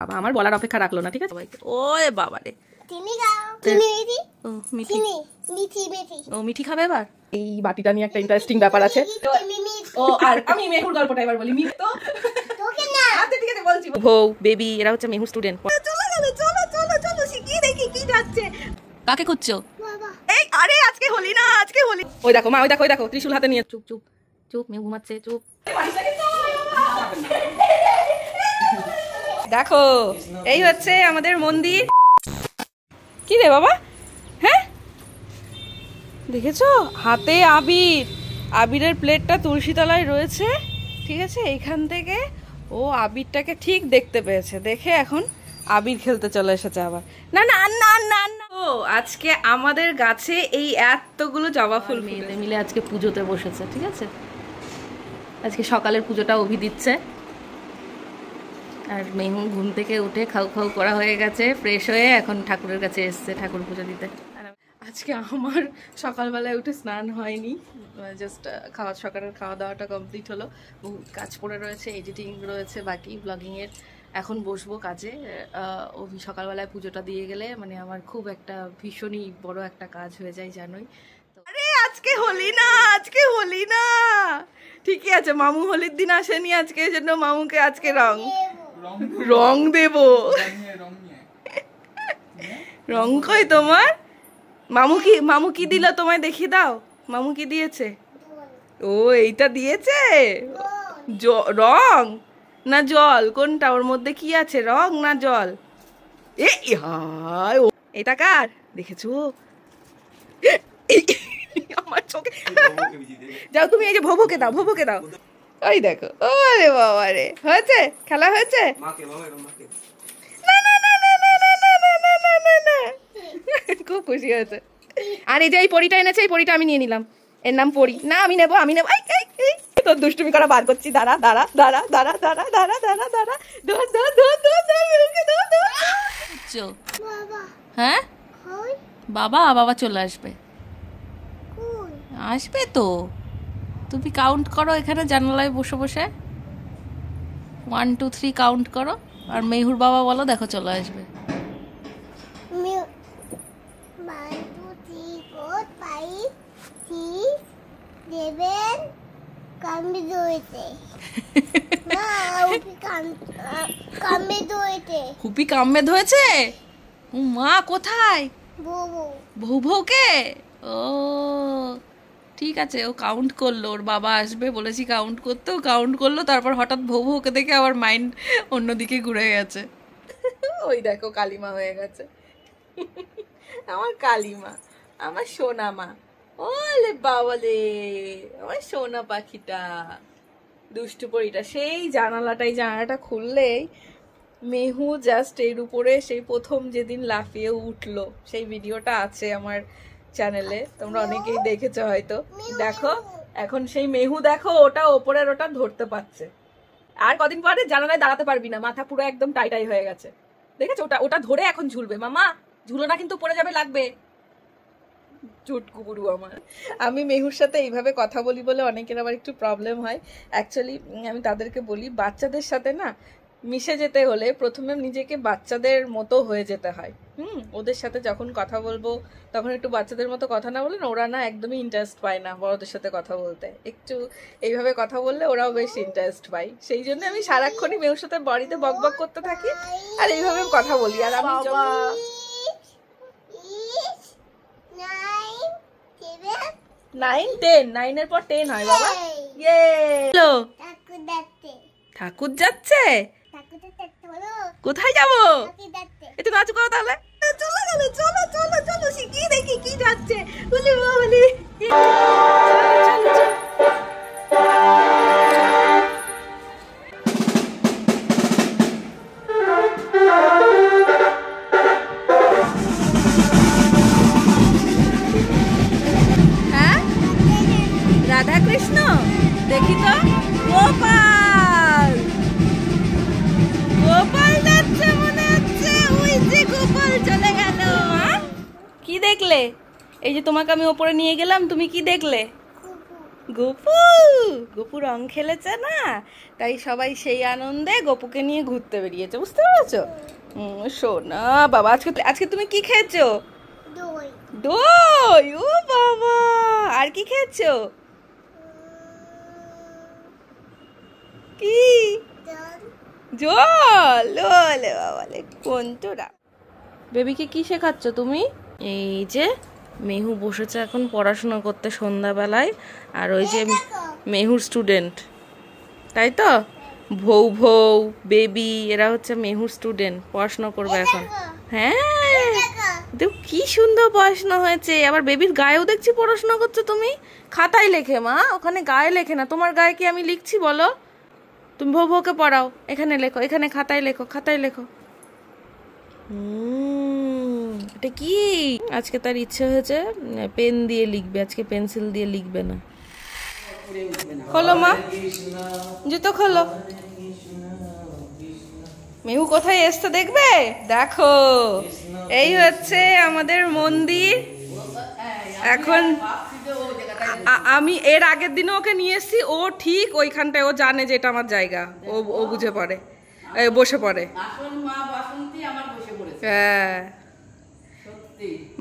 বাবা আমার বলার অপেক্ষা রাখলো না, ঠিক আছে সবাইকে। ওরে বাবা রে, ও মিঠি খাবে এবার। এই বাটিটা নিয়ে একটা ইন্টারেস্টিং ব্যাপার আছে। ও আর আমি মেহুর গল্পটা এবার বলি। বউ বেবি এরা হচ্ছে মেহু স্টুডেন্ট। কাকে খুঁজছো? এই আরে আজকে হোলি না, আজকে হোলি। ওই দেখো মা, ওই দেখো, ওই দেখো ত্রিশূল হাতে নিয়ে। চুপ চুপ চুপ, মেহু ঘুমাচ্ছে, চুপ। দেখো এই হচ্ছে আমাদের মন্দির। কি রে বাবা, হ্যাঁ দেখেছো হাতে আবির, আবিরের প্লেটটা তুলসী তলায় রয়েছে, ঠিক আছে। এইখান থেকে ও আবিরটাকে ঠিক দেখতে পেয়েছে, দেখে এখন আবির খেলতে চলে এসেছে আবার। না না না না না, ও আজকে আমাদের গাছে এই এতগুলো জবা ফুল মিলে আজকে পুজোতে বসেছে, ঠিক আছে। আজকে সকালের পুজোটা অভি দিচ্ছে, আর মেহু ঘুম থেকে উঠে খাও খাও করা হয়ে গেছে, ফ্রেশ হয়ে এখন ঠাকুরের কাছে এসছে ঠাকুর পুজো দিতে। আজকে আমার সকালবেলায় উঠে স্নান হয়নি, জাস্ট সকালের খাওয়া দাওয়াটা কমপ্লিট হলো। বহু কাজ পড়ে রয়েছে, এডিটিং রয়েছে বাকি ব্লগিংয়ের। এখন বসবো কাজে। অভি সকালবেলায় পুজোটা দিয়ে গেলে মানে আমার খুব একটা ভীষণই বড় একটা কাজ হয়ে যায়, জানোই। আরে আজকে হোলি না, আজকে হোলি না, ঠিকই আছে। মামু হোলির দিন আসেনি আজকে, জন্য মামুকে আজকে রং দেব। রং কই তোমার? মামু কি দিল তোমায়, দেখিয়ে দাও। মামু কি দিয়েছে? ও এইটা দিয়েছে, রং না জল, কোনটা? ওর মধ্যে কি আছে, রং না জল? এটা কার দেখেছো? আমার চোখে। যাও তুমি, এই যে ভোভোকে দাও, ভোভোকে দাও। ওই দেখো, ওরে বাবা রে, হয়েছে খেলা হয়েছে। খুব খুশি হয়েছে। আর এই যে এই পরিটা এনেছে, এই পরিটা আমি নিয়ে নিলাম। এর নাম পরি না, আমি নেবো, আমি নেবো। তোর দুষ্টুমি করা বার করছি, দাঁড়া দাঁড়া দাঁড়া দাঁড়া দাঁড়া দাঁড়া দাঁড়া দাঁড়া। হ্যাঁ বাবা, বাবা চলে আসবে, আসবে তো। তুমি কাউন্ট করো এখানে জানালায় বসে বসে, 1 2 3 কাউন্ট করো, আর মেহুর বাবা বলো, দেখো চলে আসবে। হুপি কামে ধরেছে, মা কোথায়? বউকে। ও ঠিক আছে, ও কাউন্ট করলো, ওর বাবা আসবে বলেছি কাউন্ট করতে, ও কাউন্ট করলো, তারপর হঠাৎ বউকে দেখে আবার মাইন্ড অন্যদিকে ঘুরে গেছে। ওই দেখো কালিমা হয়ে গেছে। আমার কালিমা, আমার সোনা মা। ওলে বাবালে, আমার সোনা পাখিটা, দুষ্টু পরিটা। সেই জানালাটা খুললেই মেহু জাস্ট এর উপরে সেই প্রথম যেদিন লাফিয়ে উঠলো, সেই ভিডিওটা আছে আমার চ্যানেলে, তোমরা অনেকেই দেখেছো হয়তো। দেখো এখন সেই মেহু, দেখো ওটা ওপরের, ওটা ধরতে পারছে। আর কদিন পরে জানালায় দাঁড়াতে পারবি না, মাথা পুরো একদম টাই হয়ে গেছে, দেখেছো? ওটা ধরে এখন ঝুলবে। মামা ঝুলো না কিন্তু, পড়ে যাবে, লাগবে। চুটকুবুরু আমার। আমি মেহুর সাথে এইভাবে কথা বলি বলে অনেকের আবার একটু প্রবলেম হয়। অ্যাকচুয়ালি আমি তাদেরকে বলি, বাচ্চাদের সাথে না মিশে যেতে হলে প্রথমে নিজেকে বাচ্চাদের মতো হয়ে যেতে হয়। ওদের সাথে যখন কথা বলবো তখন একটু বাচ্চাদের মতো কথা না বলে না, ওরা না একদমই ইন্টারেস্ট পায় না বড়দের সাথে কথা বলতে। একটু এইভাবে কথা বললে ওরাও বেশ ইন্টারেস্ট পায়। সেই জন্য আমি সারাক্ষণই মেহুর সাথে বাড়িতে বকবক করতে থাকি আর এইভাবে কথা বলি। আর আমি 9 10, 9 এর পর 10 হয় বাবা। ইয়ে ঠাকুর যাচ্ছে, কোথায় যাবো? একটু নাচ করো তাহলে। চলো গেল, চলো চলো চলো, শিখিয়ে দেখি কি যাচ্ছে। হ্যাঁ রাধা কৃষ্ণ, দেখি তো। গোপাল, গোপাল যাচ্ছে মনে হচ্ছে, ওই যে গোপাল চলে গেল। কি দেখলে? এই যে তোমাকে আমি ওপরে নিয়ে গেলাম, তুমি কি দেখলে? গপু গপু রং খেলেছে না, তাই সবাই সেই আনন্দে গপুকে নিয়ে ঘুরতে বেরিয়েছে, বুঝতে পেরেছো? সোনা বাবা, আজকে তুমি কি খেয়েছো? দই। ও বাবা, আর কি খেয়েছো? কি? জল। ওলে বাবা কোনটা। বেবিকে কি শেখাচ্ছ তুমি? এই যে মেহু বসেছে এখন পড়াশোনা করতে সন্ধ্যাবেলায়, আর ওই যে মেহুর স্টুডেন্ট, তাই তো? ভৌ ভৌ বেবি এরা হচ্ছে মেহুর স্টুডেন্ট, পড়াশোনা করবে এখন। হ্যাঁ দেখ কি সুন্দর পড়াশোনা হয়েছে। আবার বেবির গায়েও দেখছি পড়াশোনা করছো তুমি। খাতায় লেখে মা, ওখানে গায়ে লেখে না। তোমার গায়ে কি আমি লিখছি বলো? তুমি ভৌ ভৌকে পড়াও, এখানে লেখো, এখানে খাতায় লেখো, খাতায় লেখো। এটা কি? আজকে তার ইচ্ছে হয়েছে পেন দিয়ে লিখবে, আজকে পেন্সিল দিয়ে লিখবে না। খোলো মা, জুতো খোলো। মেহু কোথায় এসছে দেখবে? দেখো এই হচ্ছে আমাদের মন্দির। এখন আমি এর আগের দিনও ওকে নিয়ে এসেছি, ও ঠিক ওইখানটায়, ও জানে যে এটা আমার জায়গা, ও বুঝে পড়ে, বসে পড়ে। হ্যাঁ,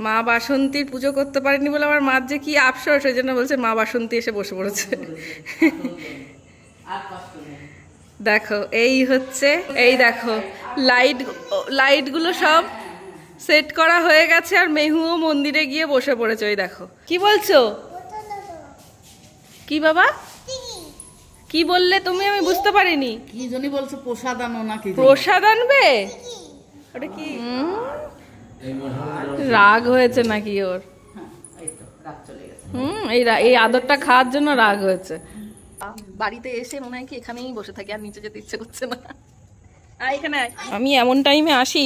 মা বাসন্তীর পুজো করতে পারেনি বলে আমার মার যে কি আফসোস, ওই জন্য বলছে মা বাসন্তী এসে বসে পড়েছে। দেখো এই হচ্ছে, এই দেখো লাইটগুলো সব সেট করা হয়ে গেছে, আর মেহুও মন্দিরে গিয়ে বসে পড়েছে। ওই দেখো, কি বলছো? কি বাবা কি বললে তুমি? আমি বুঝতে পারিনি। কি জানি বলছো, প্রসাদ আনো নাকি? প্রসাদ আনবে? ওটা কি রাগ হয়েছে নাকি ওর? এই আদরটা খাওয়ার জন্য রাগ হয়েছে। বাড়িতে এসে মনে হয় কি এখানেই বসে থাকি, আর নিচে যেতে ইচ্ছে করছে না। এখানে আমি এমন টাইমে আসি,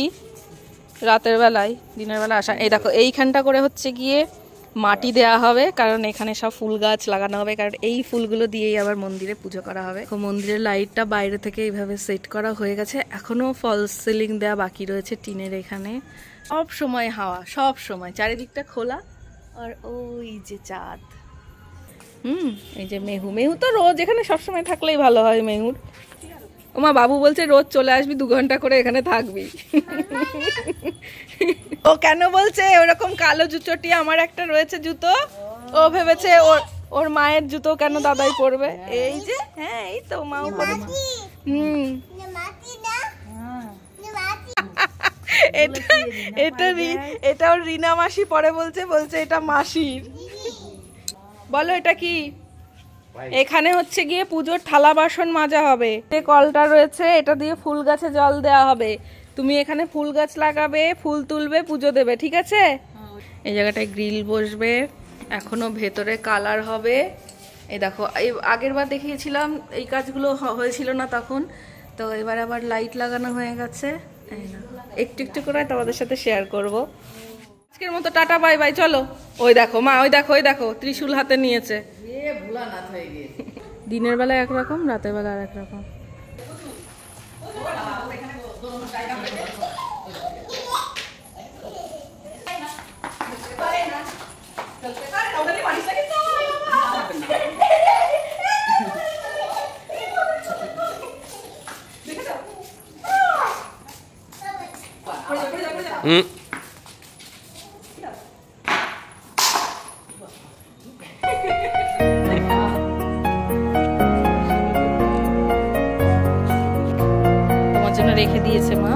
রাতের বেলায়, দিনের বেলা আসা। এই দেখো এইখানটা করে হচ্ছে গিয়ে মাটি দেয়া হবে, কারণ এখানে সব ফুল গাছ লাগানো হবে, কারণ এই ফুলগুলো দিয়েই আবার মন্দিরে পুজো করা হবে। মন্দিরের লাইটটা বাইরে থেকে এইভাবে সেট করা হয়ে গেছে, এখনো ফলস সিলিং দেয়া বাকি রয়েছে টিনের। এখানে সব সময় হাওয়া, সব সময় চারিদিকটা খোলা, আর ওই যে চাঁদ। এই যে মেহু তো রোজ এখানে সবসময় থাকলেই ভালো হয় মেহুর। ওমা বাবু বলছে রোজ চলে আসবি, 2 ঘন্টা করে এখানে থাকবি। ও কেন বলছে ওরকম কালো জুতোটি আমার একটা রয়েছে জুতো, ও ভেবেছে ওর মায়ের জুতো কেন দাদাই পরবে। এই যে হ্যাঁ, এই তো মাও পরেছে। এটা ওর রিনা মাসি পরে বলছে এটা মাসির। বলো এটা কি? এখানে হচ্ছে গিয়ে পুজোর থালা বাসন মাজা হবে। কলটা রয়েছে, এটা দিয়ে ফুল গাছে জল দেওয়া হবে। তুমি এখানে ফুল গাছ লাগাবে, ফুল তুলবে, পুজো দেবে, ঠিক আছে? এই জায়গাটায় গ্রিল বসবে, এখনো ভেতরে কালার হবে। এই দেখো, আগের বার দেখিয়েছিলাম এই কাজগুলো হয়েছিল না তখন, তো এবার আবার লাইট লাগানো হয়ে গেছে। একটু একটু করে তোমাদের সাথে শেয়ার করব। আজকের মতো টাটা বাই বাই, চলো। ওই দেখো মা, ওই দেখো ত্রিশূল হাতে নিয়েছে। দিনের বেলা একরকম, রাতের বেলা আর একরকম। তোমার জন্য রেখে দিয়েছে মা,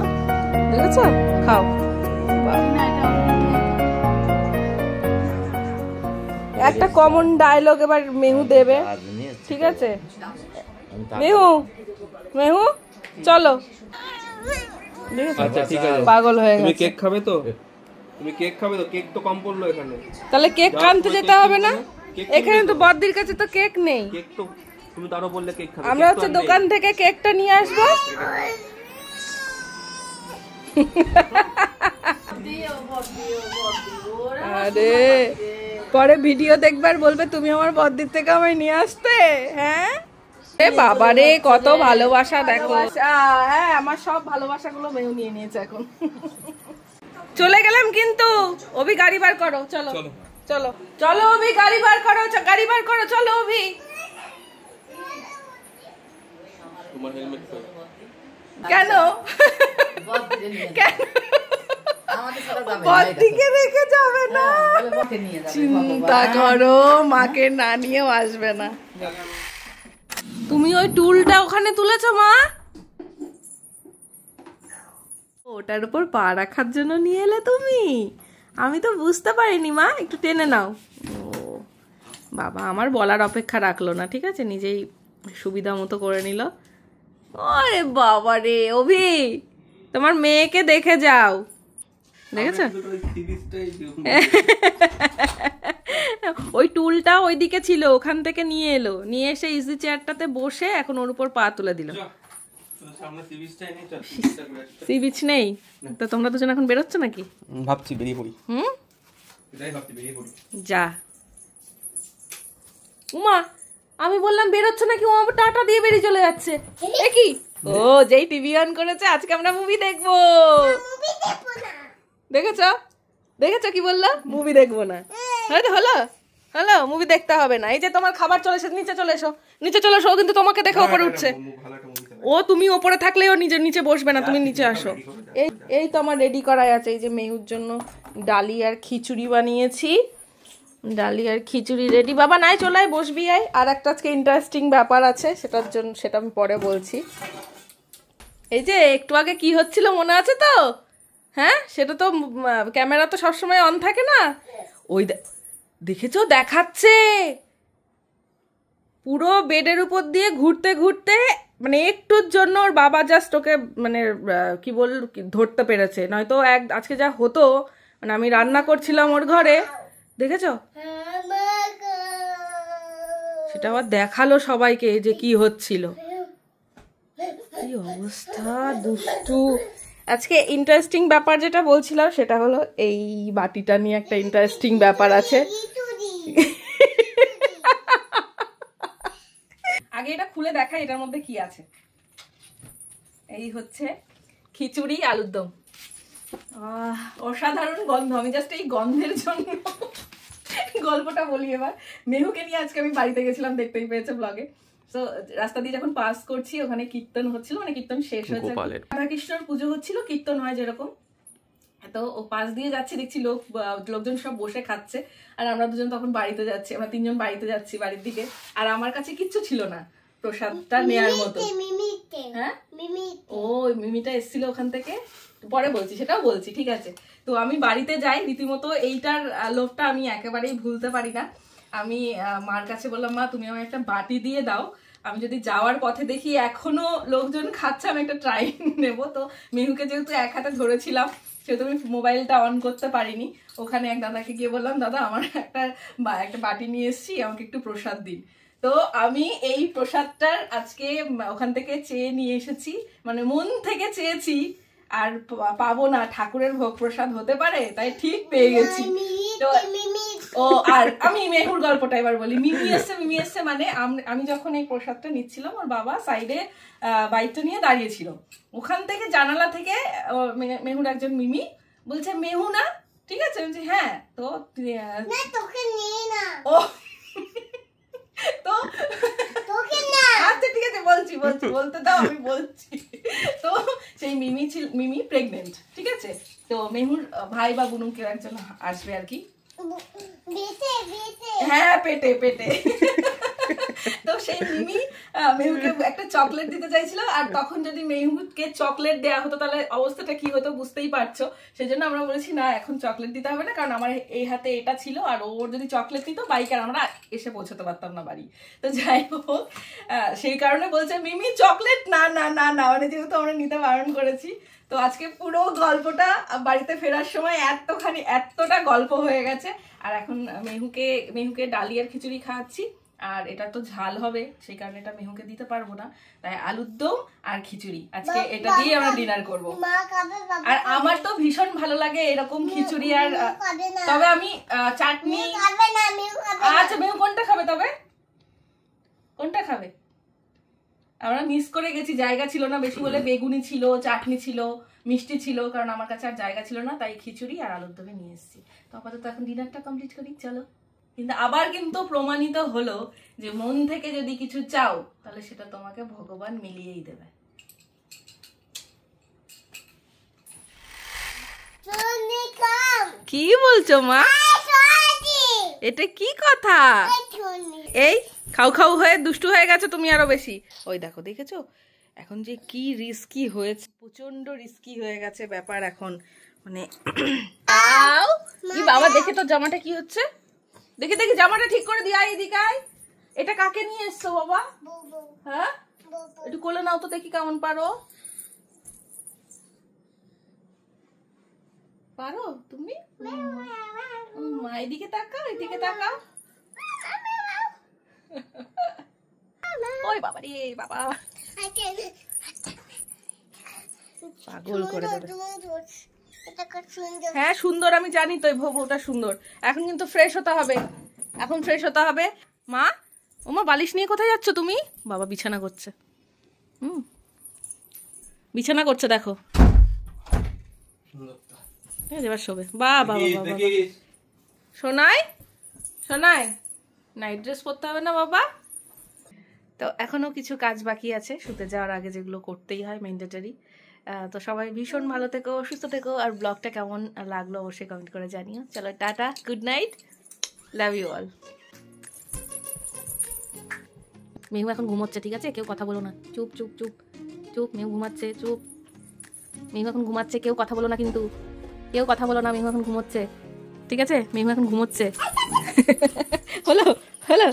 দেখেছ? খাও। একটা কমন ডায়লগ এবার মেহু দেবে, ঠিক আছে? মেহু চলো। আচ্ছা ঠিক আছে, পাগল হয়ে গেছে। তুমি কেক খাবে তো? তুমি কেক খাবে তো? কেক তো কম পড়লো এখানে। তাহলে কেক আনতে যেতে হবে না? এখানে তো বদ্দির কাছে তো কেক নেই। কেক তো তুমি তো আরো বললে কেক খাবে। আমরা হচ্ছে দোকান থেকে কেকটা নিয়ে আসবো। আরে পরে ভিডিও দেখবার বলবে তুমি আমার বদ্দির থেকে আমায় নিয়ে আসতে। হ্যাঁ বাবা রে, কত ভালোবাসা দেখো। হ্যাঁ, আমার সব ভালোবাসাগুলো মেহু নিয়ে নিয়েছে এখন। চলে গেলাম কিন্তু, অভি গাড়ি বার করো, চলো। চলো চলো অভি, গাড়ি বার করো, গাড়ি বার করো, চলো অভি। তোমার হেলমেট কেন কেন বদিকে রেখে যাবে না? চিন্তা করো, মাকে না নিয়েও আসবে না। তুমি ওই টুলটা ওখানে তুলেছো মা? ওটার উপর পা রাখার জন্য নিয়ে এলে তুমি? আমি তো বুঝতে পারিনি মা, একটু টেনে নাও। ও বাবা আমার বলার অপেক্ষা রাখলো না, ঠিক আছে, নিজেই সুবিধা মতো করে নিল। আরে বাবা রে অভি, তোমার মেয়েকে দেখে যাও, দেখেছো? ওই টুলটা ওইদিকে ছিল, ওখান থেকে নিয়ে এলো, নিয়ে এসে ইজি চেয়ারটাতে বসে এখন ওর উপর পা তুলে দিল। সি বিচ নেই তো? তোমরা দুজন এখন বেরোচ্ছ নাকি? ভাবছি বেরিয়ে পড়ি। যা উমা, আমি বললাম বেরোচ্ছ নাকি, ও আমার টাটা দিয়ে বেরিয়ে চলে যাচ্ছে। এ কি? ও যেই টিভি অন করেছে, আজকে আমরা মুভি দেখবো। দেখেছো দেখেছো কি বললো? মুভি দেখবো না। হলো হলো হলো, মুভি দেখতে হবে না। এই যে তোমার খাবার চলে এসে, নিচে চলে এসো, নিচে চলে এসো। ও কিন্তু তোমাকে দেখে ওপরে উঠছে। ও তুমি ওপরে থাকলে ও নিজে নিচে বসবে না, তুমি নিচে আসো। এই এই তো আমার রেডি করাই আছে। এই যে মেহুর জন্য ডালি আর খিচুড়ি বানিয়েছি, ডালি আর খিচুড়ি রেডি। বাবা নাই চলে আয়, বসবি আয়। আর একটা আজকে ইন্টারেস্টিং ব্যাপার আছে, সেটার জন্য সেটা আমি পরে বলছি। এই যে একটু আগে কি হচ্ছিল মনে আছে তো? হ্যাঁ, সেটা তো ক্যামেরা তো সবসময় অন থাকে না। ওই দেখেছো, দেখাচ্ছে পুরো বেডের উপর দিয়ে ঘুরতে ঘুরতে, মানে একটুর জন্য ওর বাবা জাস্ট ওকে মানে কি ধরতে পেরেছে, নয়তো আজকে যা হতো। মানে আমি রান্না করছিলাম ওর ঘরে, দেখেছো? সেটা আবার দেখালো সবাইকে যে কি হচ্ছিল। কি অবস্থা, দুষ্টু। আজকে ইন্টারেস্টিং ব্যাপার যেটা বলছিলাম সেটা হলো এই বাটিটা নিয়ে একটা ইন্টারেস্টিং ব্যাপার আছে। আগে এটা খুলে দেখাই এটার মধ্যে কি আছে। এই হচ্ছে খিচুড়ি আলুর দম। অসাধারণ গন্ধ। আমি জাস্ট এই গন্ধের জন্য গল্পটা বলি এবার। মেহুকে নিয়ে আজকে আমি বাড়িতে গেছিলাম, দেখতেই পেয়েছে ব্লগে। তো রাস্তা দিয়ে যখন পাস করছি, ওখানে কীর্তন হচ্ছিল, মানে কীর্তন শেষ হয়েছে, রাধাকৃষ্ণর পুজো হচ্ছিল, কীর্তন হয় যেরকম। তো ও পাশ দিয়ে যাচ্ছি, দেখছি লোকজন সব বসে খাচ্ছে, আর আমরা দুজন তখন বাড়িতে যাচ্ছি, আমরা তিনজন বাড়িতে যাচ্ছি বাড়ির দিকে। আর আমার কাছে কিচ্ছু ছিল না প্রসাদটা নেওয়ার মতো। হ্যাঁ, ও মিমিটা এসেছিল ওখান থেকে, পরে বলছি, সেটাও বলছি, ঠিক আছে। তো আমি বাড়িতে যাই, রীতিমতো এইটার লোভটা আমি একেবারেই ভুলতে পারি না। আমি মার কাছে বললাম, মা তুমি আমায় একটা বাটি দিয়ে দাও, আমি যদি যাওয়ার পথে দেখি এখনো লোকজন খাচ্ছে, আমি একটা ট্রাই নেব। তো মেহুকে যেহেতু এক হাতে ধরেছিলাম, সেহেতু আমি মোবাইলটা অন করতে পারিনি। ওখানে এক দাদাকে গিয়ে বললাম, দাদা আমার একটা বাটি নিয়ে এসেছি, আমাকে একটু প্রসাদ দিন। তো আমি এই প্রসাদটার আজকে ওখান থেকে চেয়ে নিয়ে এসেছি, মানে মন থেকে চেয়েছি, আর পাবো না। ঠাকুরের ভোগ প্রসাদ হতে পারে, তাই ঠিক পেয়ে গেছি। তো ও, আর আমি মেহুর গল্পটা এবার বলি। মিমি এসছে মানে আমি যখন এই প্রসাদটা নিচ্ছিলাম, ওর বাবা সাইডে বাইকটা নিয়ে দাঁড়িয়েছিল। ওখান থেকে জানালা থেকে মেহুর একজন মিমি বলছে, মেহু না? ঠিক আছে, বলছি হ্যাঁ। তো ও তো আচ্ছা ঠিক আছে, বলছি বলতে দাও, আমি বলছি। তো সেই মিমি প্রেগনেন্ট, ঠিক আছে। তো মেহুর ভাই বা বোন কেউ একজন আসবে আর কি। হ্যাঁ, পেটে তো সেই মিমি মেহুকে একটা চকলেট দিতে চাইছিল, আর তখন যদি মেহুকে চকলেট দেওয়া হতো তাহলে অবস্থাটা কি হতো বুঝতেই পারছো। সেই জন্য আমরা বলেছি না, এখন চকলেট দিতে হবে না, কারণ আমার এই হাতে এটা ছিল, আর ওর যদি চকলেট দিত বাইক আর আমরা এসে পৌঁছতে পারতাম না বাড়ি। তো যাই হোক, সেই কারণে বলছে মিমি চকলেট না না না না, মানে যেহেতু আমরা নিতে বারণ করেছি। তো আজকে পুরো গল্পটা বাড়িতে ফেরার সময় এতটা গল্প হয়ে গেছে। আর এখন মেহুকে ডালি আর খিচুড়ি খাওয়াচ্ছি, আর এটা তো ঝাল হবে, সেই কারণে এটা মেহুকে দিতে পারবো না, তাই আলুর দম আর খিচুড়ি আজকে এটা দিয়ে আমরা ডিনার করবো। আর আমার তো ভীষণ ভালো লাগে এরকম খিচুড়ি, আর তবে আমি চাটনি। আচ্ছা মেহু কোনটা খাবে? তবে কোনটা খাবে? আমরা মিস করে গেছি, জায়গা ছিল না বেশি বলে। বেগুনি ছিল, চাটনি ছিল, মিষ্টি ছিল, কারণ আমার কাছে আর জায়গা ছিল না, তাই খিচুড়ি আর আলুর দমে নিয়ে এসেছি। তো আপাতত এখন ডিনারটা কমপ্লিট করি, চলো। কিন্তু আবার কিন্তু প্রমাণিত হলো যে মন থেকে যদি কিছু চাও তাহলে সেটা তোমাকে ভগবান মিলিয়েই দেবে। কি বলছো মা? এটা কি কথা? এই খাও খাও হয়ে দুষ্টু হয়ে গেছো তুমি আরো বেশি। ওই দেখো, দেখেছো এখন যে কি রিস্কি হয়েছে, প্রচন্ড রিস্কি হয়ে গেছে ব্যাপার এখন, মানে বাবা দেখে তো জামাটা কি হচ্ছে, দেখে দেখি জামাটা ঠিক করে দিয়া। এদিকে আয়, এটা কাকে নিয়ে এসছো বাবা? হ্যাঁ, একটু কোলে নাও তো দেখি কেমন পারো। পারো তুমি? মা এদিকে তাকাও, এদিকে তাকাও। ওই বাবা রে বাবা, পাগল করে দেবে। হ্যাঁ সুন্দর, আমি জানি তো, ওটা সুন্দর। এখন কিন্তু ফ্রেশ হতে হবে, এখন ফ্রেশ হতে হবে। মা, ওমা বালিশ নিয়ে কোথায় যাচ্ছ তুমি? বাবা বিছানা করছে, বিছানা করছে দেখো। এবার শোবে। বাবা শোনাই শোনাই, নাইট ড্রেস পরতে হবে না বাবা? তো এখনো কিছু কাজ বাকি আছে শুতে যাওয়ার আগে, যেগুলো করতেই হয় ম্যান্ডেটরি। তো সবাই ভীষণ ভালো থেকো, সুস্থ থেকো, আর ব্লগটা কেমন লাগলো অবশ্যই কমেন্ট করে জানিও। চলো tata, good night, love you all. Mehu এখন ঘুমোচ্ছে, ঠিক আছে? কেউ কথা বলো না, চুপ চুপ চুপ চুপ। মেহু ঘুমাচ্ছে, চুপ। মেহু এখন ঘুমাচ্ছে, কেউ কথা বলো না কিন্তু, কেউ কথা বলো না। মেহু এখন ঘুমোচ্ছে, ঠিক আছে? মেহু এখন ঘুমোচ্ছে। হলো হলো।